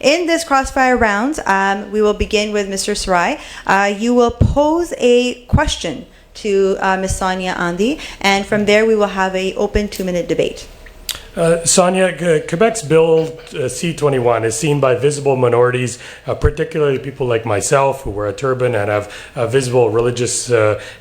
In this crossfire round, we will begin with Mr. Sarai. You will pose a question to Ms. Sonia Andy, and from there we will have an open 2-minute debate. Sonia, Quebec's Bill C-21 is seen by visible minorities, particularly people like myself who wear a turban and have visible religious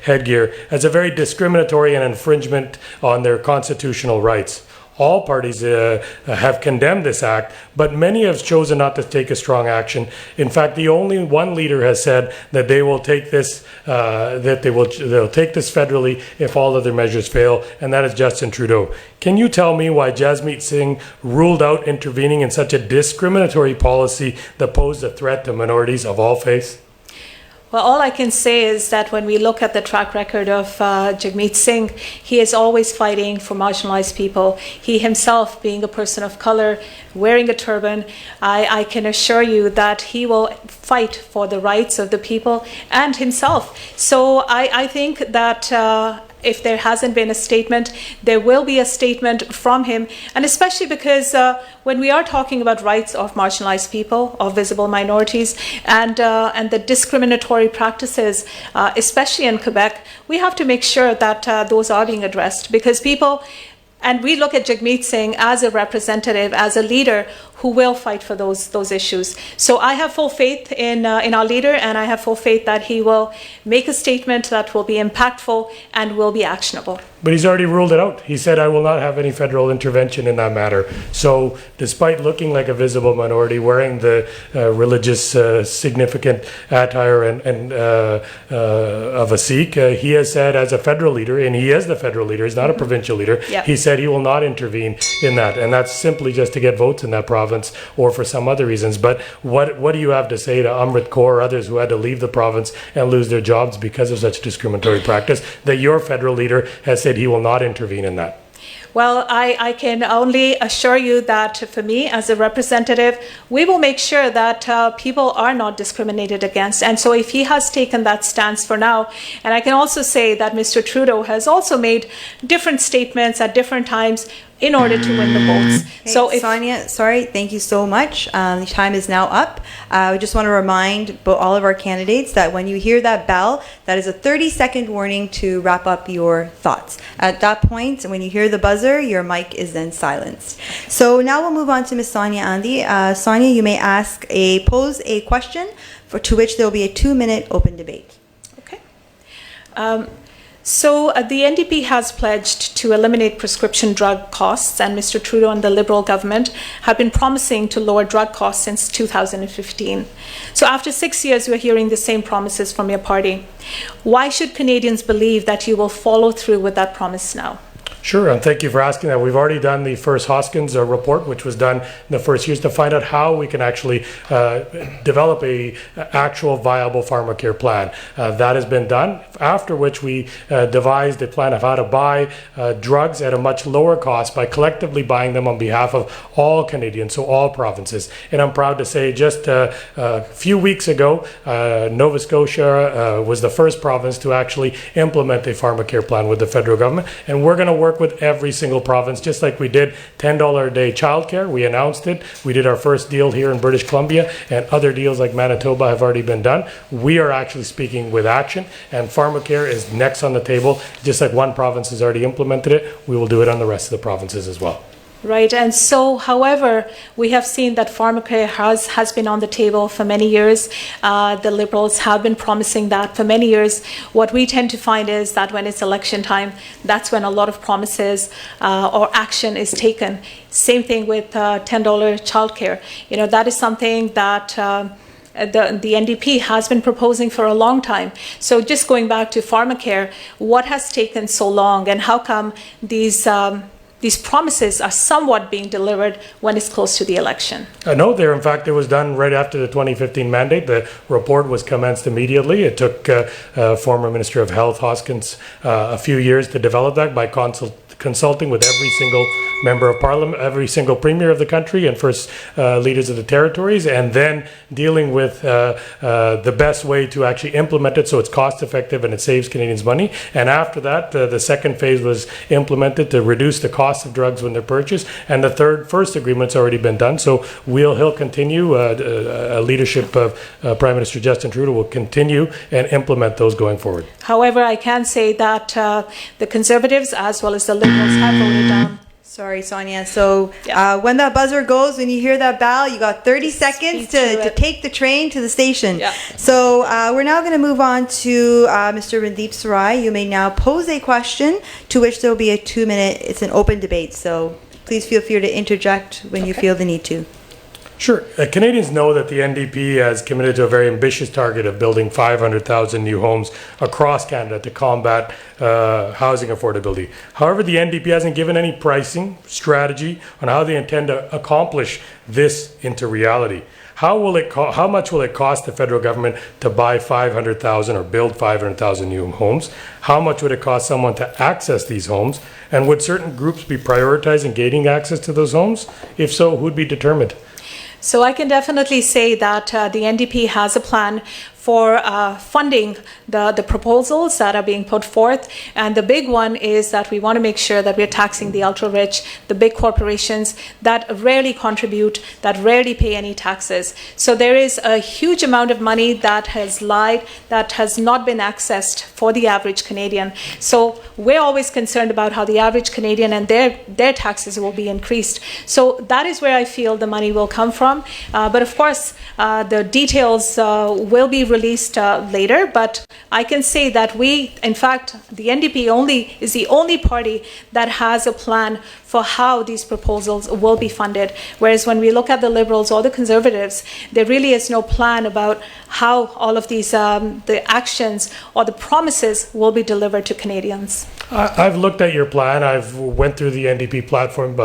headgear, as a very discriminatory and infringement on their constitutional rights. All parties have condemned this act, but many have chosen not to take a strong action. In fact, the only one leader has said that they will take this they'll take this federally if all other measures fail, and that is Justin Trudeau. Can you tell me why Jasmeet Singh ruled out intervening in such a discriminatory policy that posed a threat to minorities of all faiths? Well, all I can say is that when we look at the track record of Jagmeet Singh, he is always fighting for marginalized people. He himself, being a person of color, wearing a turban, I can assure you that he will fight for the rights of the people and himself. So I think that if there hasn't been a statement, there will be a statement from him, and especially because when we are talking about rights of marginalized people, of visible minorities, and the discriminatory practices, especially in Quebec, we have to make sure that those are being addressed, because people, and we look at Jagmeet Singh as a representative, as a leader who will fight for those issues. So I have full faith in our leader, and I have full faith that he will make a statement that will be impactful and will be actionable. But he's already ruled it out. He said, I will not have any federal intervention in that matter. So despite looking like a visible minority, wearing the religious significant attire and of a Sikh, he has said as a federal leader, and he is the federal leader, he's not a provincial leader, Yep. He said he will not intervene in that. And that's simply just to get votes in that province or for some other reasons. But what do you have to say to Amrit Kaur or others who had to leave the province and lose their jobs because of such discriminatory practice, that your federal leader has said he will not intervene in that? Well, I can only assure you that for me as a representative, we will make sure that people are not discriminated against. And so if he has taken that stance for now, and I can also say that Mr. Trudeau has also made different statements at different times in order to win the votes. Okay, so Sonia, sorry, thank you so much. The time is now up. We just want to remind all of our candidates that when you hear that bell, that is a 30-second warning to wrap up your thoughts. At that point, when you hear the buzzer, your mic is then silenced. So now we'll move on to Ms. Sonia Andy. Sonia, you may pose a question to which there will be a 2-minute open debate. Okay. So the NDP has pledged to eliminate prescription drug costs, and Mr. Trudeau and the Liberal government have been promising to lower drug costs since 2015. So after 6 years, we're hearing the same promises from your party. Why should Canadians believe that you will follow through with that promise now? Sure, and thank you for asking that. We've already done the first Hoskins report, which was done in the first years, to find out how we can actually develop a actual viable pharmacare plan. That has been done, after which we devised a plan of how to buy drugs at a much lower cost by collectively buying them on behalf of all Canadians, so all provinces. And I'm proud to say just a few weeks ago, Nova Scotia was the first province to actually implement a pharmacare plan with the federal government, and we're going to work with every single province, just like we did $10 a day childcare. We announced it. We did our first deal here in British Columbia, and other deals like Manitoba have already been done. We are actually speaking with action, and pharmacare is next on the table. Just like one province has already implemented it, we will do it on the rest of the provinces as well. Right, and so, however, we have seen that pharmacare has been on the table for many years. The Liberals have been promising that for many years. What we tend to find is that when it's election time, that's when a lot of promises or action is taken. Same thing with $10 childcare. You know, that is something that the NDP has been proposing for a long time. So just going back to pharmacare, what has taken so long, and how come these promises are somewhat being delivered when it's close to the election? No, in fact, it was done right after the 2015 mandate. The report was commenced immediately. It took former Minister of Health Hoskins a few years to develop that by consulting with every single member of parliament, every single premier of the country and first leaders of the territories, and then dealing with the best way to actually implement it so it's cost effective and it saves Canadians money. And after that, the second phase was implemented to reduce the cost of drugs when they're purchased. And the first agreement's already been done. So he'll continue, leadership of Prime Minister Justin Trudeau will continue and implement those going forward. However, I can say that the Conservatives as well as the Liberals have voted down. Sorry, Sonia. So when that buzzer goes, when you hear that bell, you got 30 seconds to take the train to the station. Yeah. So we're now going to move on to Mr. Randeep Sarai. You may now pose a question to which there will be a 2-minute, it's an open debate. So please feel free to interject when you feel the need to. Sure. Canadians know that the NDP has committed to a very ambitious target of building 500,000 new homes across Canada to combat housing affordability. However, the NDP hasn't given any pricing strategy on how they intend to accomplish this into reality. How much will it cost the federal government to buy 500,000 or build 500,000 new homes? How much would it cost someone to access these homes? And would certain groups be prioritized in gaining access to those homes? If so, who'd be determined? So I can definitely say that the NDP has a plan for funding the proposals that are being put forth. And the big one is that we want to make sure that we're taxing the ultra-rich, the big corporations that rarely contribute, that rarely pay any taxes. So there is a huge amount of money that has lied, that has not been accessed for the average Canadian. So we're always concerned about how the average Canadian and their taxes will be increased. So that is where I feel the money will come from. But of course, the details will be released later, but I can say that in fact, the NDP is the only party that has a plan for how these proposals will be funded. Whereas when we look at the Liberals or the Conservatives, there really is no plan about how all of these, the actions or the promises will be delivered to Canadians. I've looked at your plan. I've went through the NDP platform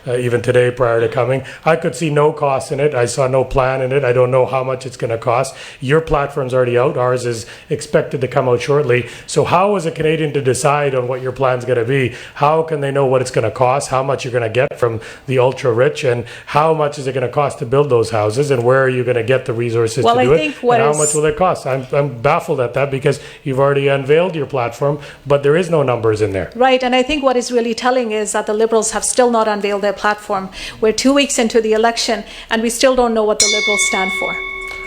even today prior to coming. I could see no cost in it. I saw no plan in it. I don't know how much it's going to cost. Your platform's already out. Ours is expected to come out shortly. So how is a Canadian to decide on what your plan's going to be? How can they know what it's going to cost, how much you're going to get from the ultra-rich, and how much is it going to cost to build those houses, and where are you going to get the resources to do it, and how much will it cost? I'm baffled at that because you've already unveiled your platform, but there is no numbers in there. Right, and I think what is really telling is that the Liberals have still not unveiled their platform. We're 2 weeks into the election, and we still don't know what the Liberals stand for.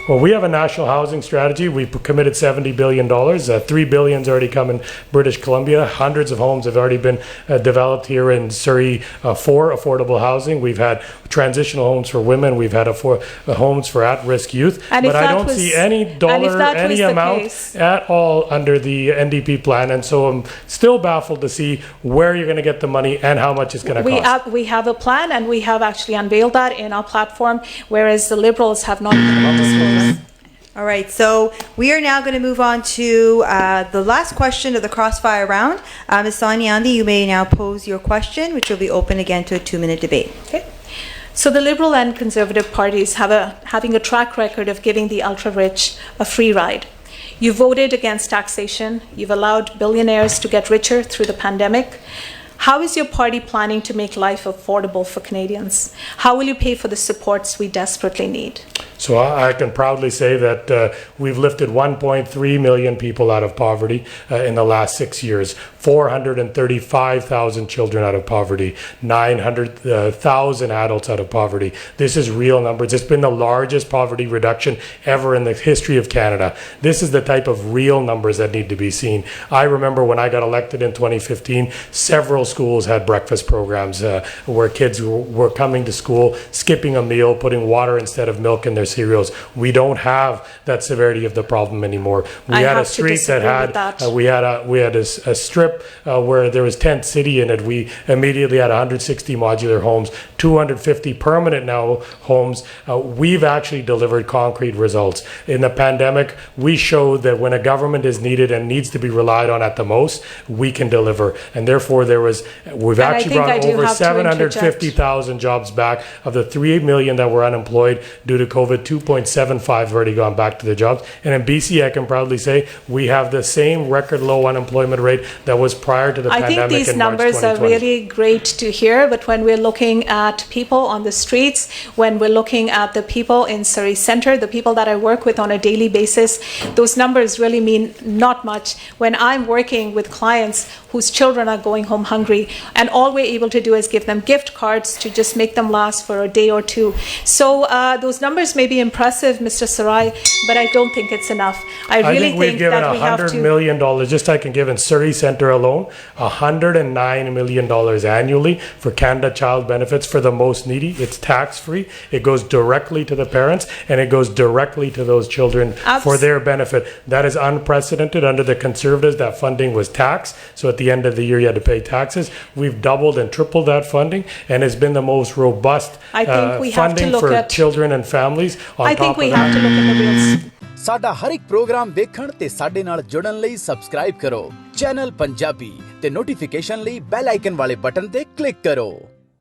Well, we have a national housing strategy. We've committed $70 billion. $3 billion's already come in British Columbia. Hundreds of homes have already been developed here in Surrey for affordable housing. We've had transitional homes for women. We've had homes for at-risk youth. And but I don't see any dollar, any amount at all under the NDP plan. And so I'm still baffled to see where you're going to get the money and how much it's going to cost. We have a plan, and we have actually unveiled that in our platform, whereas the Liberals have not even disclosed. All right, so we are now going to move on to the last question of the crossfire round. Ms. Sonia Yandi, you may now pose your question, which will be open again to a 2-minute debate. Okay. So the Liberal and Conservative parties having a track record of giving the ultra-rich a free ride. You voted against taxation. You've allowed billionaires to get richer through the pandemic. How is your party planning to make life affordable for Canadians? How will you pay for the supports we desperately need? So I can proudly say that we've lifted 1.3 million people out of poverty in the last 6 years, 435,000 children out of poverty, 900,000 adults out of poverty. This is real numbers. It's been the largest poverty reduction ever in the history of Canada. This is the type of real numbers that need to be seen. I remember when I got elected in 2015, several schools had breakfast programs where kids were coming to school, skipping a meal, putting water instead of milk in their cereals. We don't have that severity of the problem anymore. We had a street that had we had a strip where there was Tent City in it. We immediately had 160 modular homes, 250 permanent now homes. We've actually delivered concrete results. In the pandemic, we showed that when a government is needed and needs to be relied on at the most, we can deliver. And therefore we've actually brought over 750,000 jobs back of the 3 million that were unemployed due to COVID-19. with 2.75 have already gone back to their jobs. And in BC, I can proudly say we have the same record low unemployment rate that was prior to the I pandemic think these in March numbers are 2020. really great to hear, but when we're looking at people on the streets, when we're looking at the people in Surrey Centre, the people that I work with on a daily basis, those numbers really mean not much. When I'm working with clients whose children are going home hungry, and all we're able to do is give them gift cards to just make them last for a day or two. So those numbers may be impressive, Mr. Sarai, but I don't think it's enough. I really think we've given that we have $100 to... million, just I can give in Surrey Centre alone, $109 million annually for Canada Child Benefits for the most needy. It's tax-free. It goes directly to the parents, and it goes directly to those children for their benefit. That is unprecedented. Under the Conservatives, that funding was taxed. So at the end of the year, you had to pay taxes. We've doubled and tripled that funding, and it's been the most robust I think we have to funding look for at- children and families. I think we have to look at the real... ਸਾਡਾ ਹਰ ਇੱਕ programme ਵੇਖਣ ਤੇ ਸਾਡੇ ਨਾਲ ਜੁੜਨ ਲਈ subscribe ਕਰੋ channel Punjabi ਤੇ ਨੋਟੀਫਿਕੇਸ਼ਨ ਲਈ ਬੈਲ ਆਈਕਨ ਵਾਲੇ ਬਟਨ ਤੇ ਕਲਿੱਕ ਕਰੋ।